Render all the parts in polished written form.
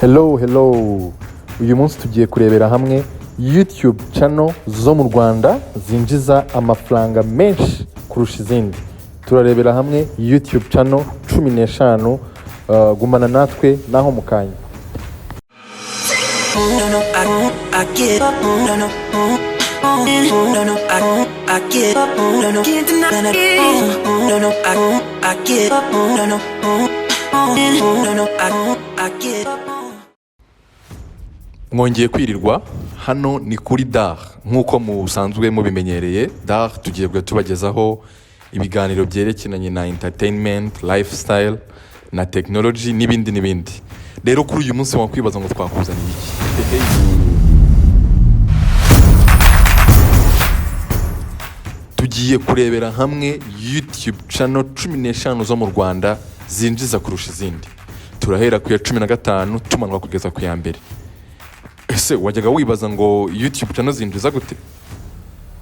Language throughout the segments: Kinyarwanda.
Hello. Uyu munsi tugiye kurebera hamwe YouTube channel zo mu Rwanda zinjiza amafranga menshi kurusha izindi. Turarebera hamwe YouTube channel 15 gumana natwe naho mukanya. Mwongeye kwirirwa hano ni kuri DAR nk'uko musanzwe mubimenyereye. DAR tugiye tubagezaho ibiganiro byerekeranye na entertainment, lifestyle na technology n'ibindi. Rero kuri uyu munsi wakwibaza ngo twakuzaniye iki? Tugiye kurebera hamwe YouTube channel 15 zo mu Rwanda zinjiza kurusha izindi. Turahera ku ya 15 tumanwa kugeza ku ya mbere. Ese wajyaga wibaza ngo YouTube channel zinjiza gute?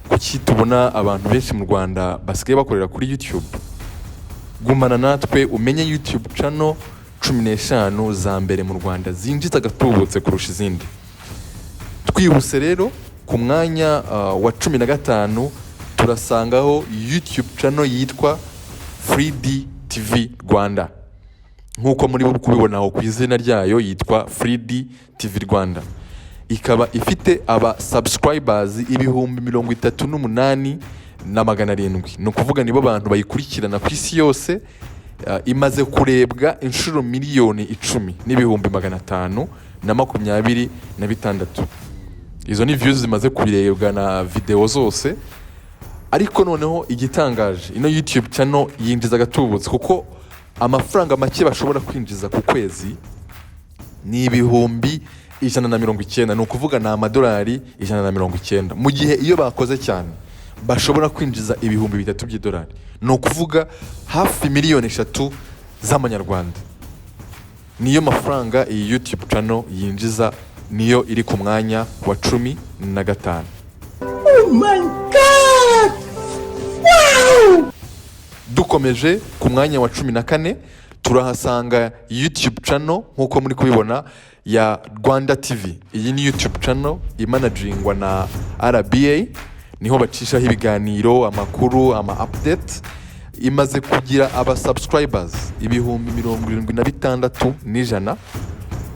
Kuki tubona abantu benshi mu Rwanda basigaye bakorera kuri YouTube? Gumana natwe umenye YouTube channel 15 za mbere mu Rwanda zinjiza gatubutse kurusha izindi. Twihuse rero ku mwanya wa 15 turasangaho YouTube channel yitwa 3D TV Rwanda. Nkuko muri kubibona aho ku izina ryayo yitwa 3D TV Rwanda. Ikaba ifite aba subscribers 38,700. No kuvuga nibo bantu bayikurikirana ku isi yose. Imaze kurebwa inshuro miliyoni 10,526. Izo ni views zimaze kubirebwa na video zose. Ariko noneho igitangaje ino YouTube channel yinjiza gatubutse kuko amafaranga make bashobora kwinjiza ku kwezi ni 190. Ni ukuvuga na amadolari 190. Mu gihe iyo bakoze cyane bashobora kwinjiza 3,000 by'idolari. Ni ukuvuga hafi 3,000,000 z'amanyarwanda. Niyo mafaranga iyi YouTube channel yinjiza, niyo iri ku mwanya wa 15. Oh my God! Wow! Dukomeje ku mwanya wa 14 turahasanga YouTube channel nkuko muri kubibona ya Rwanda TV. Iyi ni YouTube channel imanagingwa na RBA, niho bacishaho ibiganiro, amakuru, update. Imaze kugira aba subscribers 76,100.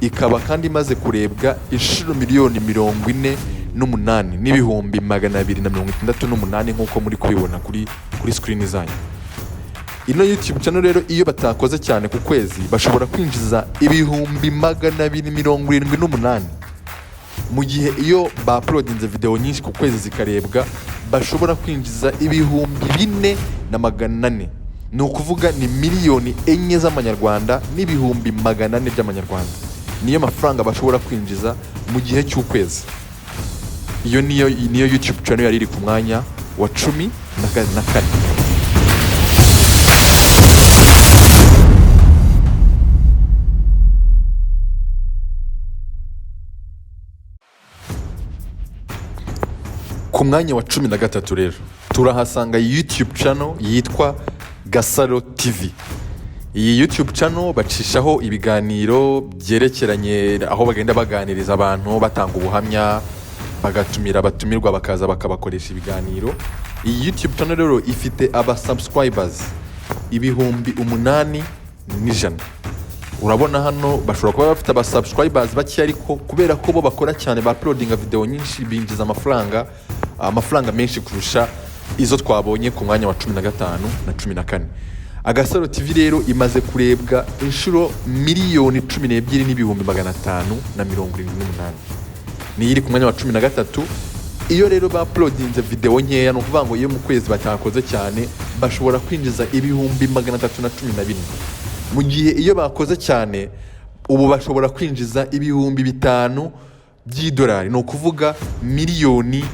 Ikaba kandi imaze kurebwa inshuro miliyoni 48,268 nkuko muri kubibona kuri screen zanyu. Ino YouTube channel rero iyo batakoze cyane ku kwezi bashobora kwinjiza 278,000. Mu gihe iyo ba-uploadinze video nyinshi ku kwezi zikarebwa bashobora kwinjiza 4,400. Ni ukuvuga ni miliyoni 4 z'amanyarwanda n'400,000 by'amanyarwanda. Niyo mafaranga bashobora kwinjiza mu gihe cy'ukwezi. Iyo niyo YouTube channel yari iri ku mwanya wa 14. Ku mwanya wa 13 rero turahasanga YouTube channel yitwa Gasaro TV. Iyi YouTube channel bacishaho ibiganiro byerekeranye aho bagenda baganiriza abantu, batanga ubuhamya, bagatumira abatumirwa bakaza bakabakoresha ibiganiro. Iyi YouTube channel rero ifite aba subscribers 8,100. Urabona hano bashobora kuba bafite aba subscribers bake, ariko kubera ko bo bakora cyane ba uploading video nyinshi binjiza amafaranga menshi kurusha izo twabonye ku mwanya wa 15 na 14. Agasaro TV rero imaze kurebwa inshuro miliyoni 12,578. Ni iri ku mwanya wa 13. Iyo rero ba uploadinze video nkeya, no kuvuga ngo iyo mu kwezi batakoze cyane bashobora kwinjiza 314. Mu gihe iyo bakoze cyane ubu bashobora kwinjiza 5,000 by'idolari. No kuvuga miliyoni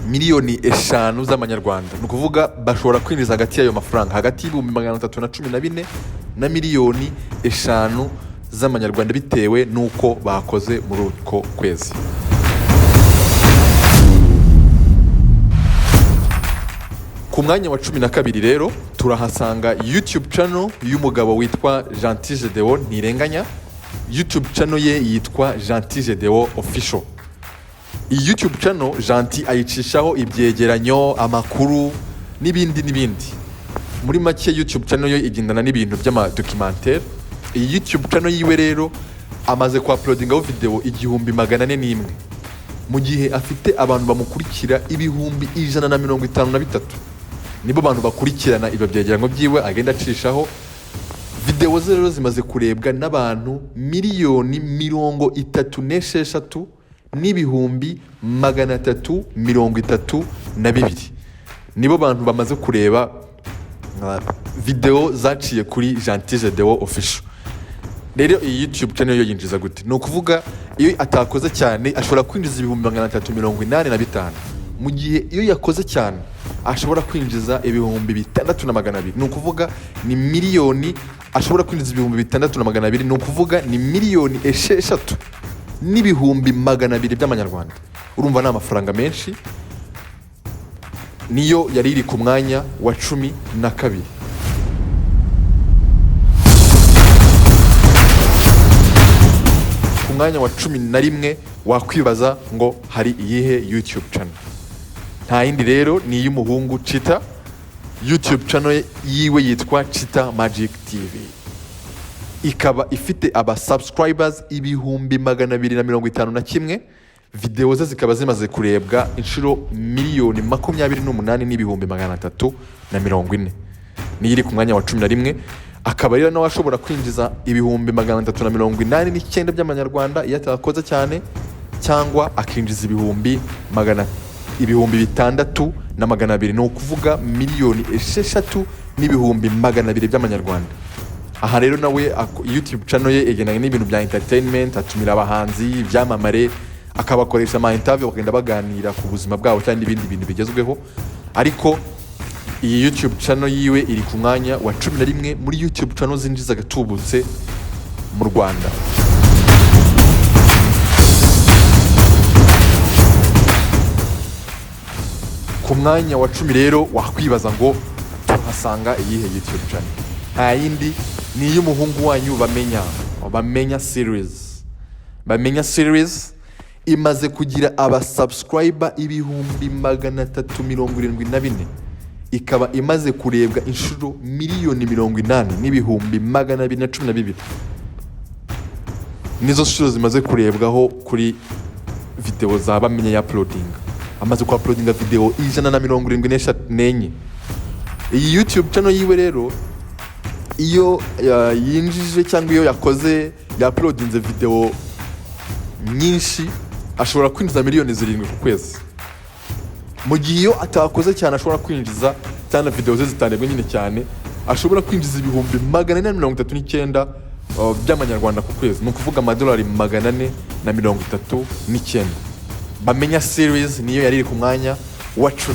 5 z'amanyarwanda. Ni ukuvuga bashobora kwinjiza hagati y'ayo mafaranga hagati y'314 na miliyoni 5 z'amanyarwanda bitewe nuko bakoze muri uko kwezi. Ku mwanya wa 12 rero turahasanga YouTube channel y'umugabo witwa Zinjiza ntirenganya. YouTube channel ye yitwa Gentil Official. Iyi YouTube channel Gentil ayicishaho ibyegeranyo, amakuru n'ibindi. Muri make YouTube channel yo igendana n'ibintu by'amadocumentaire. Iyi YouTube channel yiwe rero amaze uploadingaho video 401 mu gihe afite abantu bamukurikira 153. Nibo bantu bakurikirana ibyo byegeranyo byiwe agenda acishaho. Video ze rero zimaze kurebwa n'abantu 136,000 n'ibihumbi 332. Nibo bantu bamaze kureba video zaciye kuri Gentil Official. Rero iyi YouTube channel yo yinjiza gute? No kuvuga iyo atakoze cyane ashobora kwinjiza 385. Mu gihe iyo yakoze cyane ashobora kwinjiza 6,200. No kuvuga ni miliyoni, ashobora kwinjiza 6,200. No kuvuga ni miliyoni 6 n'ibihumbi 200 by'amanyarwanda. Urumva ni amafaranga menshi. Niyo yari iri ku mwanya wa 12. Ku mwanya wa 11 wakwibaza ngo hari iyihe YouTube channel? Nta yindi rero ni y'umuhungu Chita. YouTube channel yiwe yitwa Chita Magic TV. Ikaba ifite aba subscribers 251,000. Video ze zikaba zimaze kurebwa inshuro 28,340,000. Ni iri ku mwanya wa 11. Akaba rero nawe ashobora kwinjiza 389 by'amanyarwanda iyo atakoze cyane, cyangwa akinjiza 6,200. No kuvuga miliyoni 6 n'ibihumbi 200 by'amanyarwanda. Aha rero nawe YouTube channel ye egenanye n'ibintu bya entertainment, atumira abahanzi, ibyamamare, akabakoresha ama interview bakagenda baganira ku buzima bwabo cyangwa ibindi bintu bigezweho. Ariko iyi YouTube channel yiwe iri ku mwanya wa 11 muri YouTube channel zinjiza gatubutse mu Rwanda. Ku mwanya wa 10 rero wakwibaza ngo turahasanga iyihe YouTube channel? Nta yindi ni y'umuhungu wanyu Bamenya series. Bamenya series imaze kugira aba subscriber 374,000. Ikaba imaze kurebwa inshuro 80,000,000 n'ibihumbi 212. Nizo shuro zimaze kurebwaho kuri video za Bamenya ya uploading. Amaze ku uploadinga video 174. Iyi YouTube channel yiwe rero iyo yinjije cyangwa iyo yakoze ya uploadinze video nyinshi ashobora kwinjiza miliyoni 7 ku kwezi. Mu gihe iyo atakoze cyane ashobora kwinjiza cyane video ze zitarebwe nyine cyane ashobora kwinjiza ibihumbi 439 by'amanyarwanda ku kwezi. No kuvuga amadolari 439. Bamenya series niyo yari iri ku mwanya wa 10.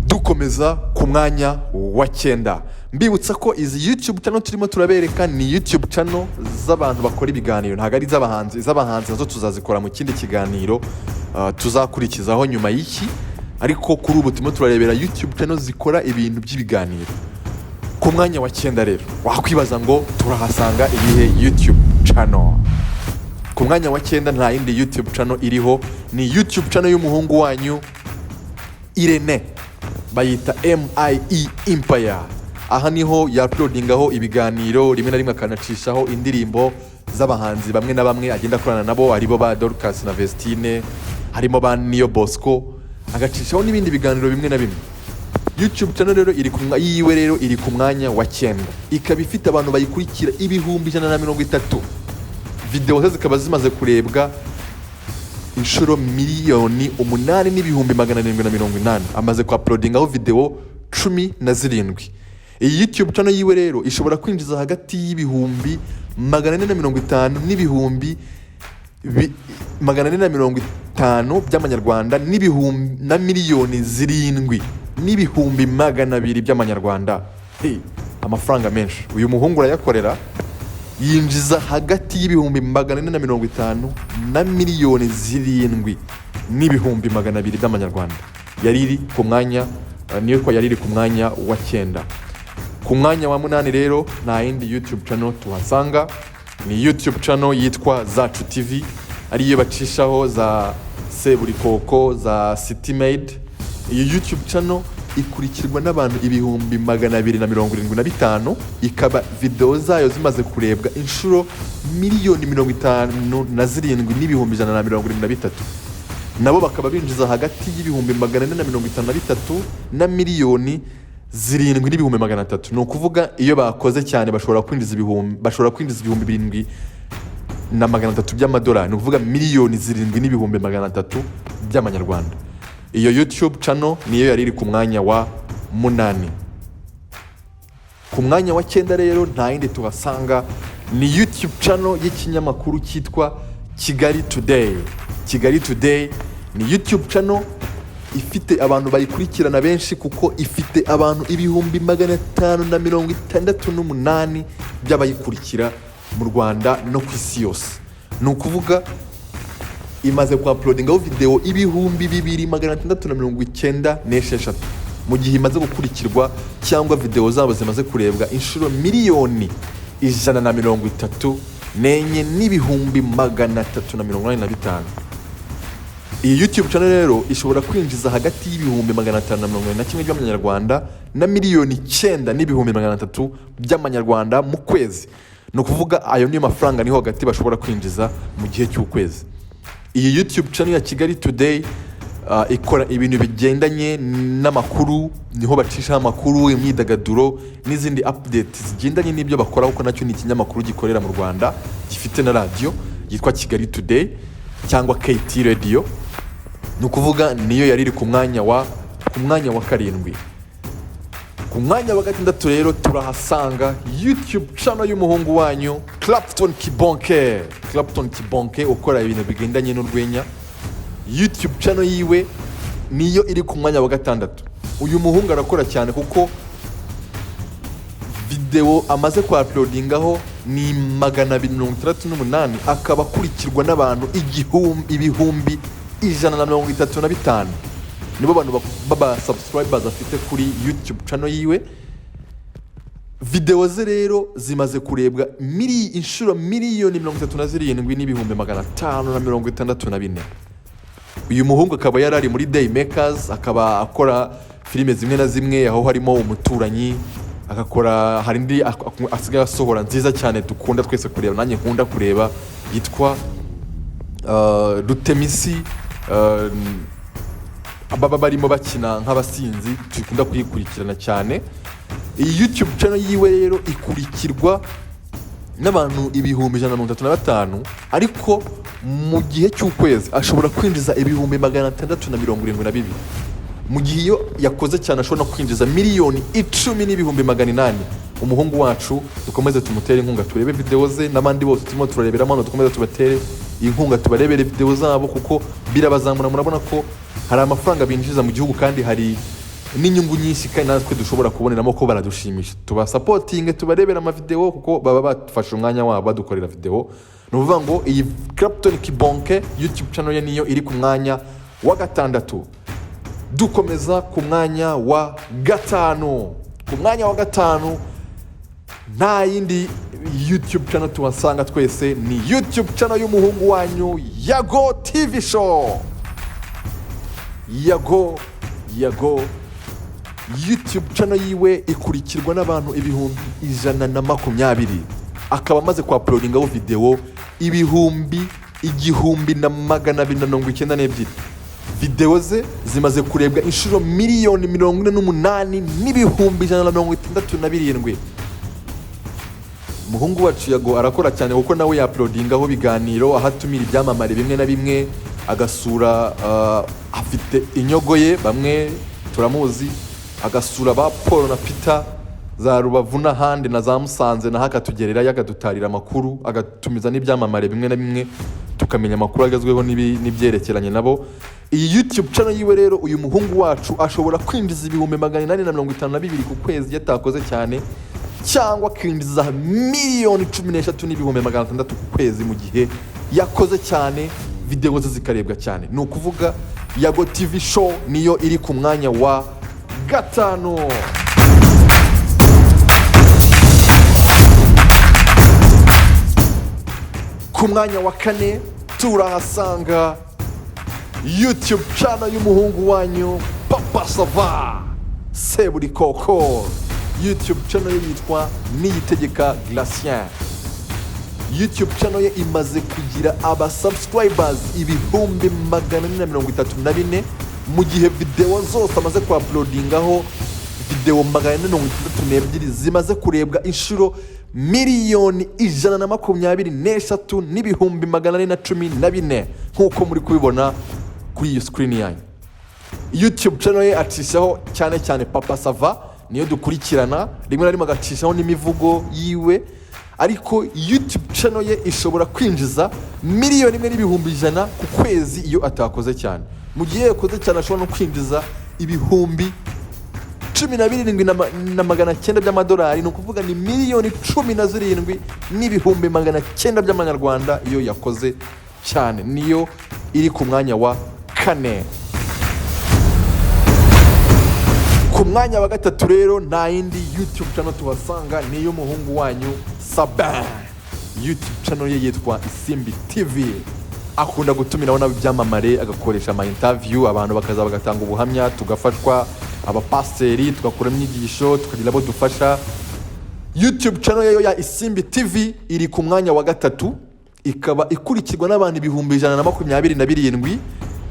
Dukomeza ku mwanya wa 9. Mbibutsa ko izi YouTube channel turimo turabereka ni YouTube channel z'abantu bakora ibiganiro, ntago ari z'abahanzi. Iz'abahanzi nazo tuzazikora mu kindi kiganiro tuzakurikizaho nyuma y'iki. Ariko kuri ubu turimo turarebera YouTube channel zikora ibintu by'ibiganiro. Ku mwanya wa 9 rero wakwibaza ngo turahasanga iyihe YouTube channel? Ku mwanya wa 9 nta yindi YouTube channel iriho, ni YouTube channel y'umuhungu wanyu Irene, bayita MBERE. Aha niho ya-uploadingaho ibiganiro, rimwe na rimwe akanacishaho indirimbo z'abahanzi bamwe na bamwe agenda akorana nabo, aribo ba Dorcas na Vestine, harimo ba Niyo Bosco, agacishaho n'ibindi biganiro bimwe na bimwe. YouTube channel rero yiwe rero iri ku mwanya wa 9. Ikaba ifite abantu bayikurikira 130,000. Video ze zikaba zimaze kurebwa inshuro 8,780,000. Amaze ku uploadingaho video 17. Iyi YouTube channel yiwe rero ishobora kwinjiza hagati y'ibihumbi 450 n'ibihumbi 450 by'amanyarwanda n'ibihumbi na miliyoni 7 n'ibihumbi 200 by'amanyarwanda. Amafaranga menshi. Uyu muhungu arayakorera, yinjiza hagati y'ibihumbi 450 na miliyoni 7 n'ibihumbi 200 by'amanyarwanda. yari iri ku mwanya yari iri ku mwanya wa 9. Ku mwanya wa 8 rero nta yindi YouTube channel tuhasanga, ni YouTube channel yitwa Zacu TV, ariyo bacishaho za Seburikoko, za City Made. Iyi YouTube channel ikurikirwa n'abantu 275,000, ikaba video zayo zimaze kurebwa inshuro 57,173,000, nabo bakaba binjiza hagati y'453 na 7,300,000. ni ukuvuga iyo bakoze cyane bashobora kwinjiza ibihumbi 7,300 by'amadolari, ni ukuvuga 7,300,000 by'amanyarwanda. Iyo YouTube channel niyo yari iri ku mwanya wa 8. Ku mwanya wa 9 rero nta yindi tubasanga, ni YouTube channel y'ikinyamakuru cyitwa Kigali Today. Kigali Today ni YouTube channel ifite abantu bayikurikirana benshi, kuko ifite abantu 568 by'abayikurikira mu Rwanda no ku isi yose. Ni ukuvuga imaze ku-uploadingaho video 2,696 mu gihe imaze gukurikirwa cyangwa video zabo zimaze kurebwa inshuro 1,134,385. Iyi YouTube channel rero ishobora kwinjiza hagati y'541 by'amanyarwanda na 9,900,000 by'amanyarwanda mu kwezi. Ni ukuvuga ayo niyo mafaranga niho hagati bashobora kwinjiza mu gihe cy'ukwezi. Iyi YouTube channel ya Kigali Today ikora ibintu bigendanye n'amakuru, niho bacisha amakuru, imyidagaduro n'izindi updates zigendanye n'ibyo bakora, kuko nacyo ni ikinyamakuru gikorera mu Rwanda gifite na radio yitwa Kigali Today cyangwa KT Radio. Ni ukuvuga niyo yari iri ku mwanya wa 7. Ku mwanya wa 6 rero turahasanga YouTube channel y'umuhungu wanyu Clapton Kibonke ukora ibintu bigendanye n'urwenya. YouTube channel yiwe niyo iri ku mwanya wa 6. Uyu muhungu arakora cyane kuko video amaze ku-uploadingaho ni 268, akaba akurikirwa n'abantu 135,000. Nibo bantu baba subscribers afite kuri YouTube channel yiwe. Video ze rero zimaze kurebwa inshuro 1,37,564. Uyu muhungu akaba yarari muri Daymakers, akaba akora filime zimwe na zimwe, aho harimo umuturanyi, agakora hari indi asigaye asohora nziza cyane dukunda twese kureba, nanjye nkunda kureba, yitwa Rutemisi. Ababa barimo bakina nk'abasinzi, tukunda kuyikurikirana cyane. Iyi YouTube channel yiwe rero ikurikirwa n'abantu 135,000, ariko mu gihe cy'ukwezi ashobora kwinjiza 672,000. Mu gihe iyo yakoze cyane ashobora no kwinjiza 10,10,800,000. Umuhungu wacu dukomeze tumutere inkunga, turebe video ze, n'abandi bose turimo turareberamo hano dukomeze tubatere inkunga, tubarebere video zabo, kuko birabazamura. Murabona ko hari amafaranga binjiza mu gihugu kandi hari n'inyungu nyinshi, kandi natwe dushobora kuboneramo ko baradushimisha. Tuba supporting, tubarebera ama video kuko baba bafashe umwanya wabo badukorera video. Ni ukuvuga ngo iyi Clapton Kibonke YouTube channel ye niyo iri ku mwanya wa 6. Dukomeza ku mwanya wa 5. Ku mwanya wa 5 nta yindi YouTube channel tuhasanga twese, ni YouTube channel y'umuhungu wanyu Yago TV Show. Yago YouTube channel yiwe ikurikirwa n'abantu 120,000, akaba amaze ku-uploadingaho video 1,292. Video ze zimaze kurebwa inshuro 1,48,167,000. Umuhungu wacu Yago arakora cyane kuko nawe ya-uploadingaho biganiro, ahatumira ibyamamare bimwe na bimwe, agasura afite inyogo ye, bamwe turamuzi, agasura ba Paul na Peter za Rubavu n'ahandi na za Musanze, na hakatugerera yakadutarira amakuru, agatumiza n'ibyamamare bimwe na bimwe, tukamenya amakuru agezweho n'ibyerekeranye nabo. Iyi YouTube channel yiwe rero uyu muhungu wacu ashobora kwinjiza 852 ku kwezi yatakoze cyane, cyangwa kwinjiza 1,13,600,000 ku kwezi mu gihe yakoze cyane, video ze zikarebwa cyane. Ni ukuvuga Yago TV show niyo iri ku mwanya wa gatanu. Ku mwanya wa kane turahasanga YouTube channel y'umuhungu wanyu Papa Sava Seburikoko. YouTube channel ye yitwa Niyitegeka Gratien. YouTube channel ye imaze kugira aba subscribers 434 mu gihe video zose amaze ku uploadingaho video 432 zimaze kurebwa inshuro 1,123,414 nkuko muri kubibona kuri iyo screen yanyu. YouTube channel ye acishaho cyane cyane Papa Sava niyo dukurikirana, rimwe na rimwe agacishaho n'imivugo yiwe, ariko YouTube channel ye ishobora kwinjiza 1,100,000 ku kwezi iyo atakoze cyane. Mu gihe yakoze cyane ashobora no kwinjiza 12,900 by'amadolari, no kuvuga ni 17,900,000 by'amanyarwanda iyo yakoze cyane. Niyo iri ku mwanya wa kane. Ku mwanya wa gatatu rero nta yindi YouTube channel tuhasanga niyo muhungu wanyu Sabin. YouTube channel ye yitwa Izindi TV. Akunda gutumiraho n'ibyamamare, agakoresha ama interview, abantu bakaza bagatanga ubuhamya, tugafashwa abapasteri, tugakora imyigisho, tukagira abo dufasha. YouTube channel ye ya Izindi TV iri ku mwanya wa gatatu, ikaba ikurikirwa n'abantu 127,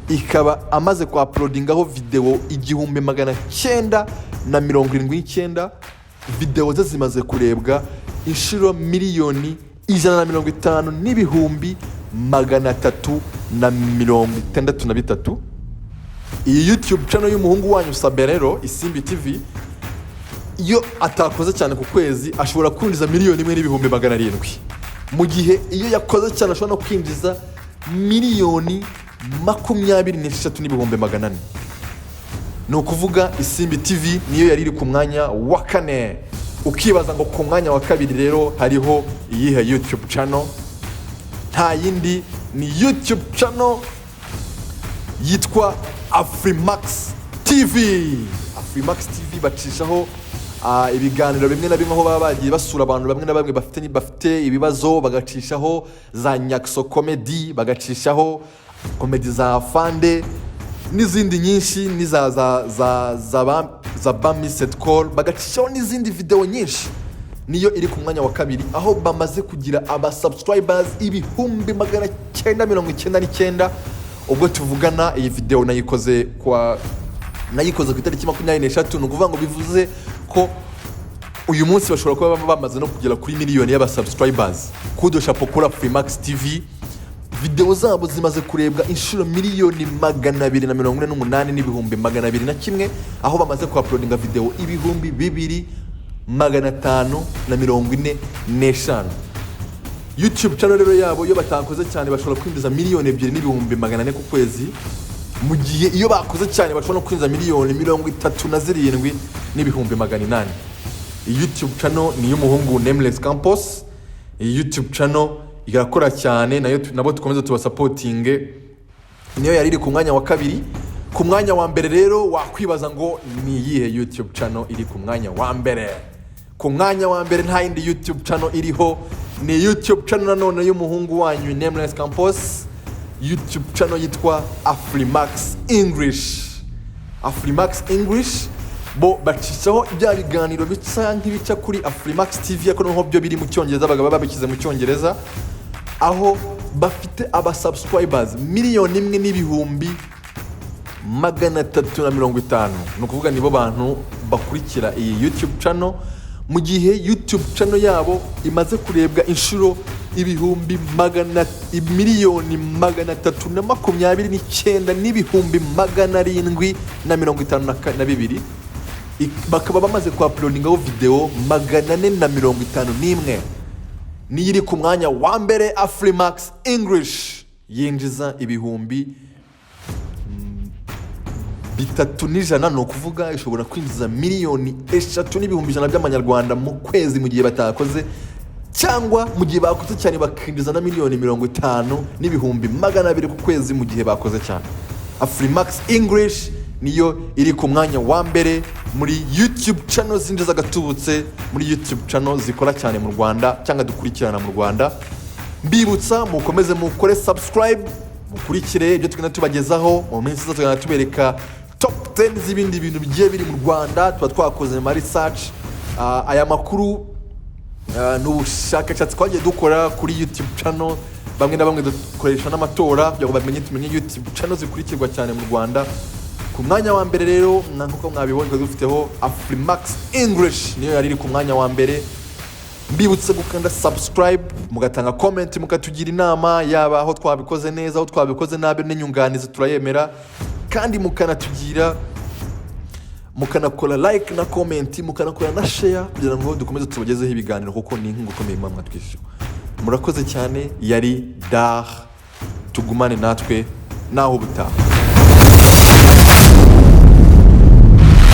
ikaba amaze ku uploadingaho video 979. Video ze zimaze kurebwa inshuro 1,150,363. Iyi YouTube channel y'umuhungu wanyu Saberero Izindi TV iyo atakoze cyane ku kwezi ashobora kwinjiza 1,1,700,000, mu gihe iyo yakoze cyane ashobora no kwinjiza 23,400,000. ni ukuvuga Izindi TV niyo yari iri ku mwanya wa kane. Ukibaza ngo ku mwanya wa kabiri rero hariho iyihe YouTube channel? Nta yindi, ni YouTube channel yitwa Afrimax TV. Afrimax TV bacishaho ibiganiro bimwe na bimwe aho baba bagiye basura abantu bamwe na bamwe bafite ibibazo, bagacishaho za Nyakso comedy, bagacishaho comedy za Fande n'izindi nyinshi, ni za Bami Set Call, bagacishaho n'izindi video nyinshi. Niyo iri ku mwanya wa kabiri, aho bamaze kugira aba subscribers 999. Ubwo tuvugana iyi video nayikoze ku itariki 23, ni ukuvuga ngo bivuze ko uyu munsi bashobora kuba bamaze no kugera kuri miliyoni y'aba subscribers. Kudo chapeau kuri Afrimax TV. Video zabo zimaze kurebwa inshuro 248,241, aho bamaze ku uploadinga video 2,545. YouTube channel rero yabo iyo batakoze cyane bashobora kwinjiza 2,200,000 ku kwezi, mu gihe iyo bakoze cyane bashobora no kwinjiza 37,800,000. YouTube channel ni y'umuhungu Nameless Campus. YouTube channel irakora cyane, nayo nabo tukomeza tubasupporting. Niyo yari iri ku mwanya wa kabiri. Ku mwanya wa mbere rero wakwibaza ngo ni iyihe YouTube channel iri ku mwanya wa mbere? Ku mwanya wa mbere nta yindi YouTube channel iriho, ni YouTube channel nanone y'umuhungu wanyu Nameless Campus. YouTube channel yitwa Afrimax English. Afrimax English bo bacishaho ibya biganiro bitsa nk'ibica kuri Afrimax TV, ariko noneho byo biri mu Cyongereza, bagaba babikize mu Cyongereza, aho bafite aba subscribers 1,350,000. ni ukuvuga nibo bantu bakurikira iyi YouTube channel, mu gihe YouTube channel yabo imaze kurebwa inshuro 1,329,752. Bakaba bamaze ku uploadingaho video 451. Niyo iri ku mwanya wa mbere. Afrimax English yinjiza 3,100,000, ni ukuvuga ishobora kwinjiza 3,100,000 by'amanyarwanda mu kwezi mu gihe batakoze, cyangwa mu gihe bakoze cyane bakinjiza na 50,200,000 ku kwezi mu gihe bakoze cyane. Afrimax English niyo iri ku mwanya wa mbere muri YouTube channel zinjiza gatubutse, muri YouTube channel zikora cyane mu Rwanda cyangwa dukurikirana mu Rwanda. Mbibutsa mukomeze mukore subscribe, mukurikire ibyo tugenda tubagezaho mu minsi iza, tugenda tubereka top 10 z'ibindi bintu bigiye biri mu Rwanda tuba twakoze ma research. Aya makuru n'ubushakashatsi twagiye dukora kuri YouTube channel, bamwe na bamwe dukoresha n'amatora kugira ngo tumenye YouTube channel zikurikirwa cyane mu Rwanda. Ku mwanya wa mbere rero nkuko mwabibonye dufiteho Afrimax English, niyo yari iri ku mwanya wa mbere. Mbibutse gukanda subscribe, mugatanga comment, mukatugira inama yaba aho twabikoze neza, aho twabikoze nabi, n'inyunganizi turayemera, kandi mukanakora like na comment, mukanakora na share kugira ngo dukomeze tubagezeho ibiganiro, kuko ni inkunga ikomeye mwa twishyura. Murakoze cyane. Yari Dar, tugumane natwe naho butaha.